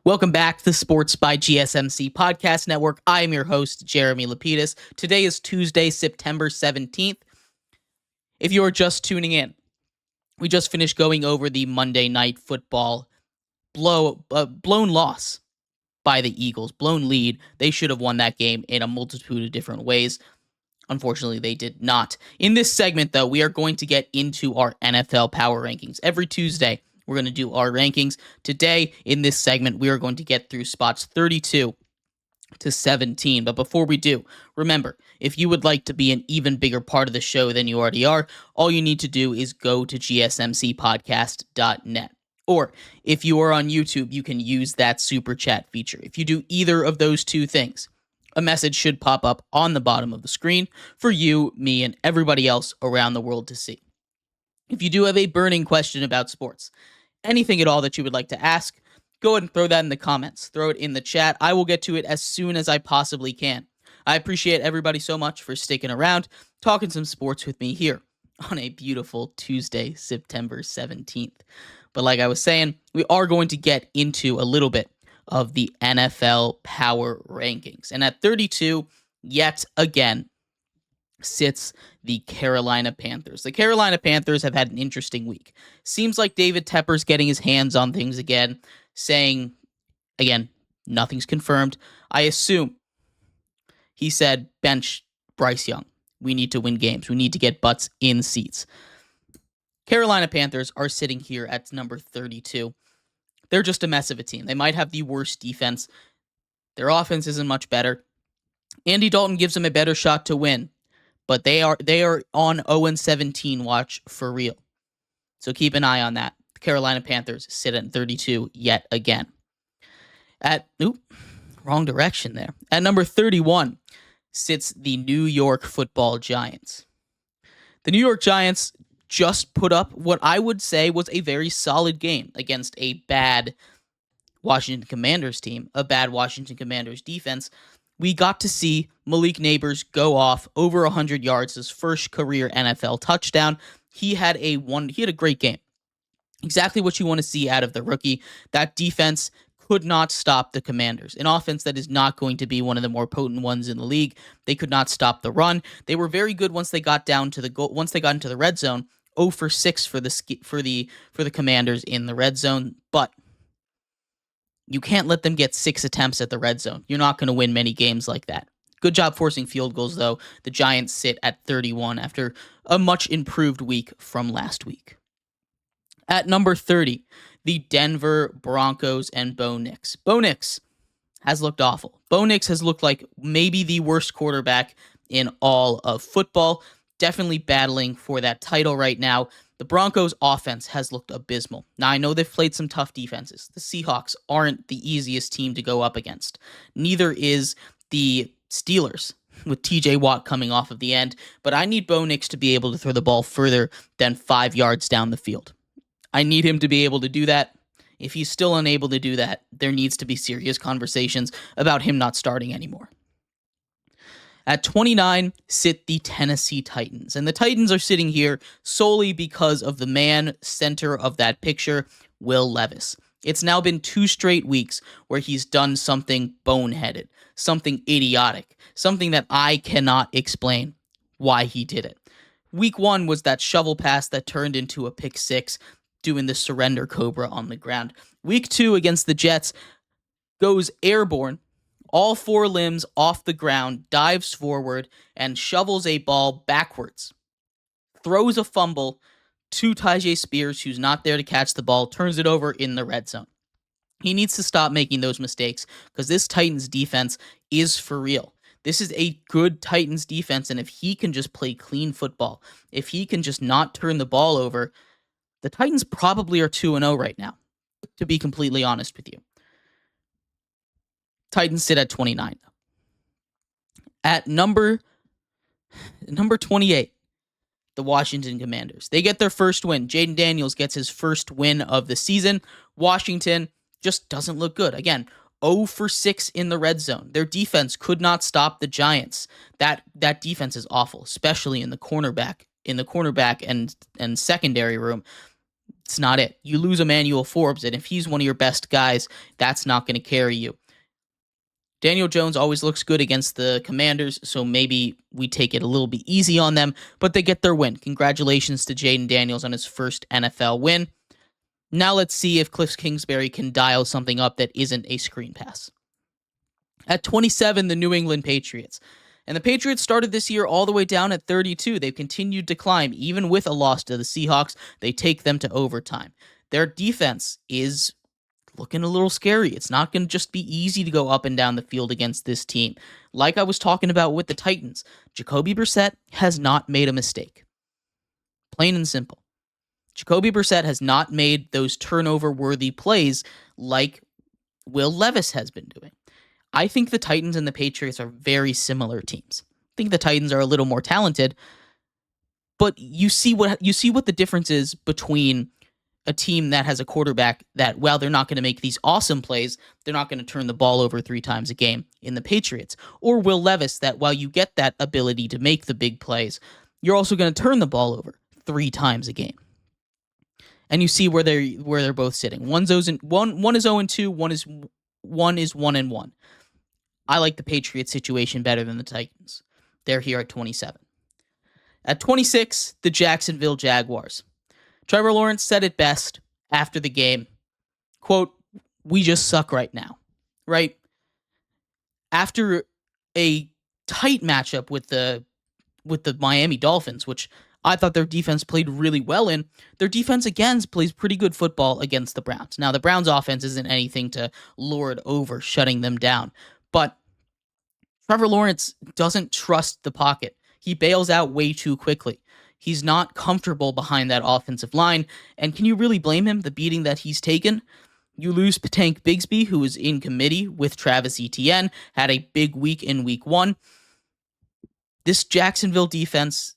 Welcome back to the Sports by GSMC Podcast Network. I am your host, Jeremy Lapidus. Today is Tuesday, September 17th. If you are just tuning in, we just finished going over the Monday Night Football blown loss by the Eagles, blown lead. They should have won that game in a multitude of different ways. Unfortunately, they did not. In this segment, though, we are going to get into our NFL Power Rankings. Every Tuesday, we're going to do our rankings. Today, in this segment, we are going to get through spots 32 to 17. But before we do, remember, if you would like to be an even bigger part of the show than you already are, all you need to do is go to gsmcpodcast.net. Or if you are on YouTube, you can use that super chat feature. If you do either of those two things, a message should pop up on the bottom of the screen for you, me, and everybody else around the world to see. If you do have a burning question about sports, anything at all that you would like to ask, go ahead and throw that in the comments. Throw it in the chat. I will get to it as soon as I possibly can. I appreciate everybody so much for sticking around, talking some sports with me here on a beautiful Tuesday, September 17th. But like I was saying, we are going to get into a little bit of the NFL Power Rankings. And at 32, yet again, sits the Carolina Panthers. The Carolina Panthers have had an interesting week. Seems like David Tepper's getting his hands on things again, saying, again, nothing's confirmed. I assume he said, bench Bryce Young. We need to win games. We need to get butts in seats. Carolina Panthers are sitting here at number 32. They're just a mess of a team. They might have the worst defense. Their offense isn't much better. Andy Dalton gives them a better shot to win, but they are on 0-17 watch for real. So keep an eye on that. The Carolina Panthers sit at 32 yet again. Wrong direction there. At number 31 sits the New York Football Giants. The New York Giants just put up what I would say was a very solid game against a bad Washington Commanders team, a bad Washington Commanders defense. We got to see Malik Neighbors go off over 100 yards, his first career NFL touchdown. He had a great game. Exactly what you want to see out of the rookie. That defense could not stop the Commanders. An offense that is not going to be one of the more potent ones in the league. They could not stop the run. They were very good once they got down to the goal. Once they got into the red zone, 0 for 6 for the Commanders in the red zone, but you can't let them get 6 attempts at the red zone. You're not going to win many games like that. Good job forcing field goals, though. The Giants sit at 31 after a much improved week from last week. At number 30, the Denver Broncos and Bo Nix. Bo Nix has looked awful. Bo Nix has looked like maybe the worst quarterback in all of football. Definitely battling for that title right now. The Broncos offense has looked abysmal. Now, I know they've played some tough defenses. The Seahawks aren't the easiest team to go up against. Neither is the Steelers, with TJ Watt coming off of the end. But I need Bo Nix to be able to throw the ball further than 5 yards down the field. I need him to be able to do that. If he's still unable to do that, there needs to be serious conversations about him not starting anymore. At 29 sit the Tennessee Titans. And the Titans are sitting here solely because of the man center of that picture, Will Levis. It's now been 2 straight weeks where he's done something boneheaded, something idiotic, something that I cannot explain why he did it. Week 1 was that shovel pass that turned into a pick 6, doing the surrender cobra on the ground. Week 2 against the Jets goes airborne, all 4 limbs off the ground, dives forward, and shovels a ball backwards. Throws a fumble to Tyjae Spears, who's not there to catch the ball, turns it over in the red zone. He needs to stop making those mistakes because this Titans defense is for real. This is a good Titans defense, and if he can just play clean football, if he can just not turn the ball over, the Titans probably are 2-0 right now, to be completely honest with you. Titans sit at 29. At number 28, the Washington Commanders. They get their first win. Jaden Daniels gets his first win of the season. Washington just doesn't look good. Again, 0 for 6 in the red zone. Their defense could not stop the Giants. That defense is awful, especially in the cornerback and secondary room. It's not it. You lose Emmanuel Forbes, and if he's one of your best guys, that's not going to carry you. Daniel Jones always looks good against the Commanders, so maybe we take it a little bit easy on them, but they get their win. Congratulations to Jaden Daniels on his first NFL win. Now let's see if Cliff Kingsbury can dial something up that isn't a screen pass. At 27, the New England Patriots. And the Patriots started this year all the way down at 32. They've continued to climb. Even with a loss to the Seahawks, they take them to overtime. Their defense is looking a little scary. It's not going to just be easy to go up and down the field against this team. Like I was talking about with the Titans, Jacoby Brissett has not made a mistake. Plain and simple. Jacoby Brissett has not made those turnover-worthy plays like Will Levis has been doing. I think the Titans and the Patriots are very similar teams. I think the Titans are a little more talented, but you see what the difference is between a team that has a quarterback that, while they're not going to make these awesome plays, they're not going to turn the ball over 3 times a game in the Patriots. Or Will Levis, that while you get that ability to make the big plays, you're also going to turn the ball over 3 times a game. And you see where they're both sitting. One is 0-2, one is 1-1. I like the Patriots situation better than the Titans. They're here at 27. At 26, the Jacksonville Jaguars. Trevor Lawrence said it best after the game. Quote, "We just suck right now." Right? After a tight matchup with the Miami Dolphins, which I thought their defense played really well in, their defense again plays pretty good football against the Browns. Now, the Browns offense isn't anything to lord over, shutting them down. But Trevor Lawrence doesn't trust the pocket. He bails out way too quickly. He's not comfortable behind that offensive line. And can you really blame him, the beating that he's taken? You lose Tank Bigsby, who was in committee with Travis Etienne, had a big week in week 1. This Jacksonville defense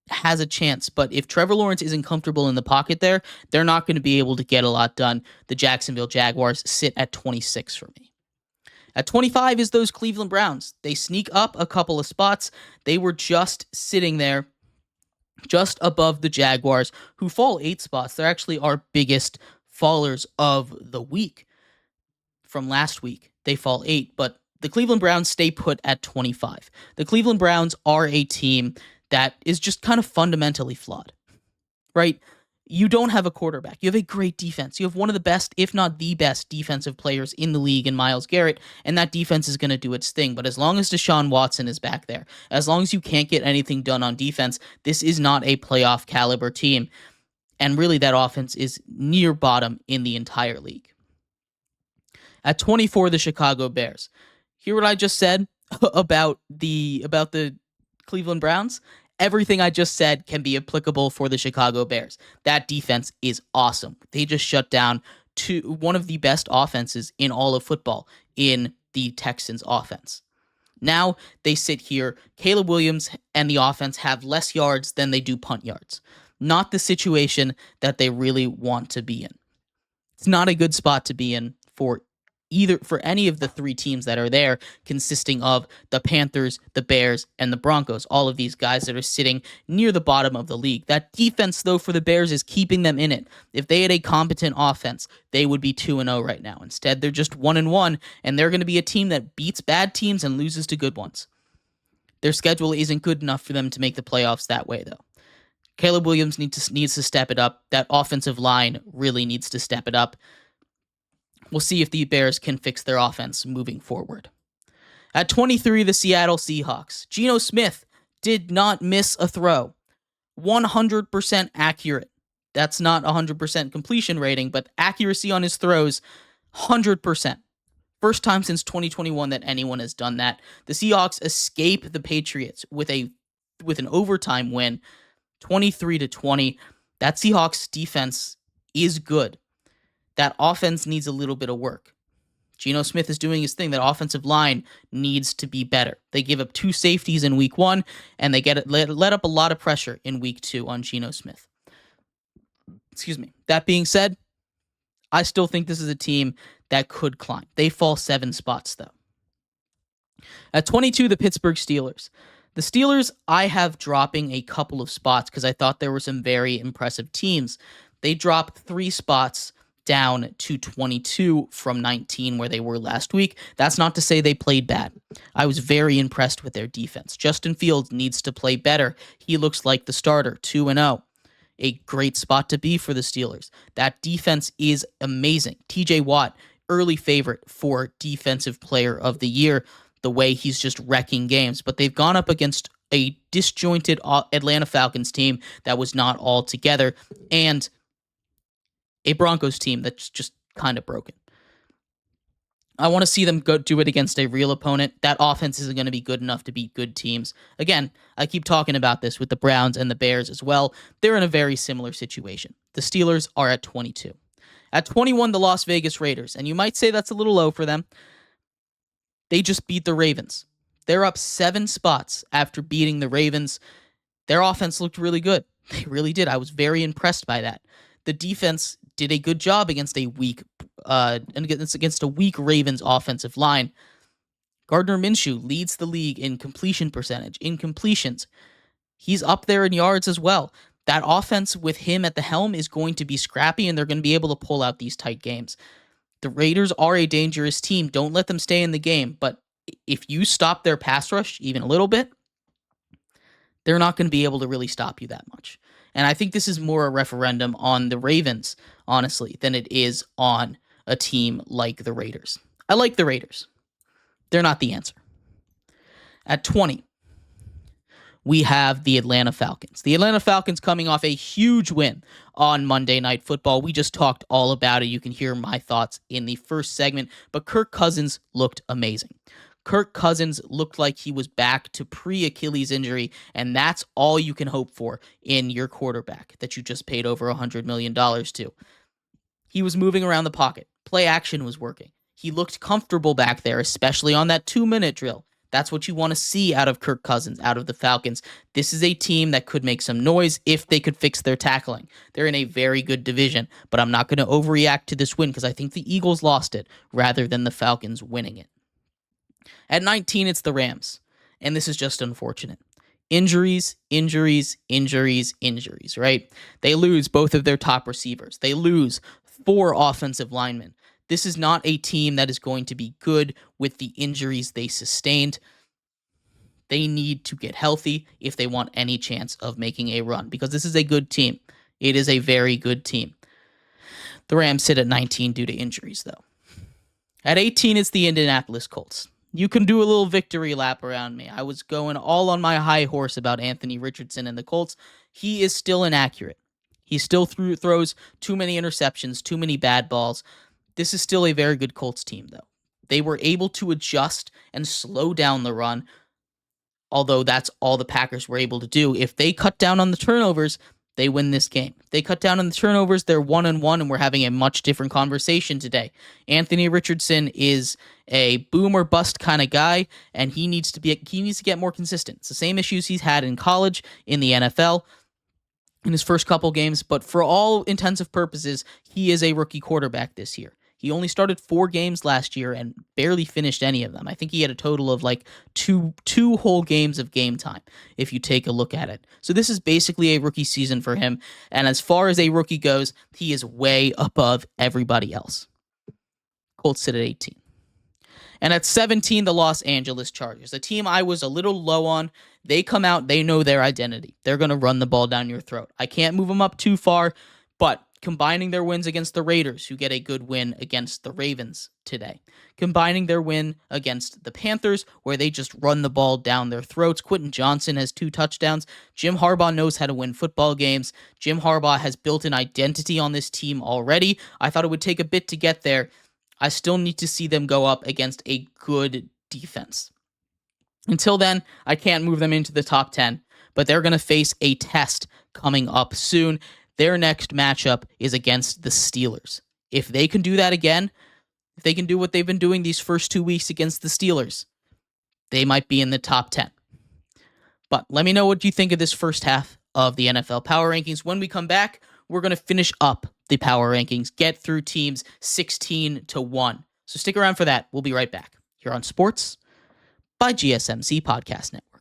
has a chance, but if Trevor Lawrence isn't comfortable in the pocket there, they're not going to be able to get a lot done. The Jacksonville Jaguars sit at 26 for me. At 25 is those Cleveland Browns. They sneak up a couple of spots. They were just sitting there just above the Jaguars, who fall 8 spots. They're actually our biggest fallers of the week. From last week, they fall 8, but the Cleveland Browns stay put at 25. The Cleveland Browns are a team that is just kind of fundamentally flawed, right? You don't have a quarterback. You have a great defense. You have one of the best, if not the best, defensive players in the league in Myles Garrett, and that defense is going to do its thing. But as long as Deshaun Watson is back there, as long as you can't get anything done on defense, this is not a playoff caliber team. And really, that offense is near bottom in the entire league. At 24, the Chicago Bears. Hear what I just said about the Cleveland Browns? Everything I just said can be applicable for the Chicago Bears. That defense is awesome. They just shut down one of the best offenses in all of football in the Texans offense. Now they sit here. Caleb Williams and the offense have less yards than they do punt yards. Not the situation that they really want to be in. It's not a good spot to be in for any of the 3 teams that are there, consisting of the Panthers, the Bears, and the Broncos. All of these guys that are sitting near the bottom of the league. That defense, though, for the Bears is keeping them in it. If they had a competent offense, they would be 2-0 right now. Instead, they're just 1-1, and they're going to be a team that beats bad teams and loses to good ones. Their schedule isn't good enough for them to make the playoffs that way, though. Caleb Williams needs to step it up. That offensive line really needs to step it up. We'll see if the Bears can fix their offense moving forward. At 23, the Seattle Seahawks. Geno Smith did not miss a throw. 100% accurate. That's not 100% completion rating, but accuracy on his throws, 100%. First time since 2021 that anyone has done that. The Seahawks escape the Patriots with an overtime win, 23-20. That Seahawks defense is good. That offense needs a little bit of work. Geno Smith is doing his thing. That offensive line needs to be better. They give up 2 safeties in week 1, and they let up a lot of pressure in week 2 on Geno Smith. Excuse me. That being said, I still think this is a team that could climb. They fall 7 spots, though. At 22, the Pittsburgh Steelers. The Steelers, I have dropping a couple of spots because I thought there were some very impressive teams. They dropped 3 spots down to 22 from 19 where they were last week. That's not to say they played bad. I was very impressed with their defense. Justin Fields needs to play better. He looks like the starter, 2-0. A great spot to be for the Steelers. That defense is amazing. TJ Watt, early favorite for Defensive Player of the Year, the way he's just wrecking games. But they've gone up against a disjointed Atlanta Falcons team that was not all together, and a Broncos team that's just kind of broken. I want to see them go do it against a real opponent. That offense isn't going to be good enough to beat good teams. Again, I keep talking about this with the Browns and the Bears as well. They're in a very similar situation. The Steelers are at 22. At 21, the Las Vegas Raiders, and you might say that's a little low for them. They just beat the Ravens. They're up 7 spots after beating the Ravens. Their offense looked really good. They really did. I was very impressed by that. The defense did a good job against a weak Ravens offensive line. Gardner Minshew leads the league in completion percentage, in completions. He's up there in yards as well. That offense with him at the helm is going to be scrappy, and they're going to be able to pull out these tight games. The Raiders are a dangerous team. Don't let them stay in the game, but if you stop their pass rush even a little bit, they're not going to be able to really stop you that much. And I think this is more a referendum on the Ravens, honestly, than it is on a team like the Raiders. I like the Raiders. They're not the answer. At 20, we have the Atlanta Falcons. The Atlanta Falcons coming off a huge win on Monday Night Football. We just talked all about it. You can hear my thoughts in the first segment, but Kirk Cousins looked amazing. Kirk Cousins looked like he was back to pre-Achilles injury, and that's all you can hope for in your quarterback that you just paid over $100 million to. He was moving around the pocket. Play action was working. He looked comfortable back there, especially on that 2-minute drill. That's what you want to see out of Kirk Cousins, out of the Falcons. This is a team that could make some noise if they could fix their tackling. They're in a very good division, but I'm not going to overreact to this win because I think the Eagles lost it rather than the Falcons winning it. At 19, it's the Rams, and this is just unfortunate. Injuries, right? They lose both of their top receivers. They lose 4 offensive linemen. This is not a team that is going to be good with the injuries they sustained. They need to get healthy if they want any chance of making a run, because this is a good team. It is a very good team. The Rams sit at 19 due to injuries, though. At 18, it's the Indianapolis Colts. You can do a little victory lap around me. I was going all on my high horse about Anthony Richardson and the Colts. He is still inaccurate. He still throws too many interceptions, too many bad balls. This is still a very good Colts team, though. They were able to adjust and slow down the run, although that's all the Packers were able to do. If they cut down on the turnovers, they win this game. If they cut down on the turnovers, they're 1-1, and we're having a much different conversation today. Anthony Richardson is a boom or bust kind of guy, and he needs to get more consistent. It's the same issues he's had in college, in the NFL, in his first couple games, but for all intensive purposes, he is a rookie quarterback this year. He only started 4 games last year and barely finished any of them. I think he had a total of like two whole games of game time, if you take a look at it. So this is basically a rookie season for him. And as far as a rookie goes, he is way above everybody else. Colts sit at 18. And at 17, the Los Angeles Chargers, a team I was a little low on. They come out, they know their identity. They're going to run the ball down your throat. I can't move them up too far, but combining their wins against the Raiders, who get a good win against the Ravens today. Combining their win against the Panthers, where they just run the ball down their throats. Quentin Johnson has 2 touchdowns. Jim Harbaugh knows how to win football games. Jim Harbaugh has built an identity on this team already. I thought it would take a bit to get there. I still need to see them go up against a good defense. Until then, I can't move them into the top 10, but they're going to face a test coming up soon. Their next matchup is against the Steelers. If they can do that again, if they can do what they've been doing these first 2 weeks against the Steelers, they might be in the top 10. But let me know what you think of this first half of the NFL Power Rankings. When we come back, we're going to finish up the Power Rankings, get through teams 16-1. So stick around for that. We'll be right back here on Sports by GSMC Podcast Network.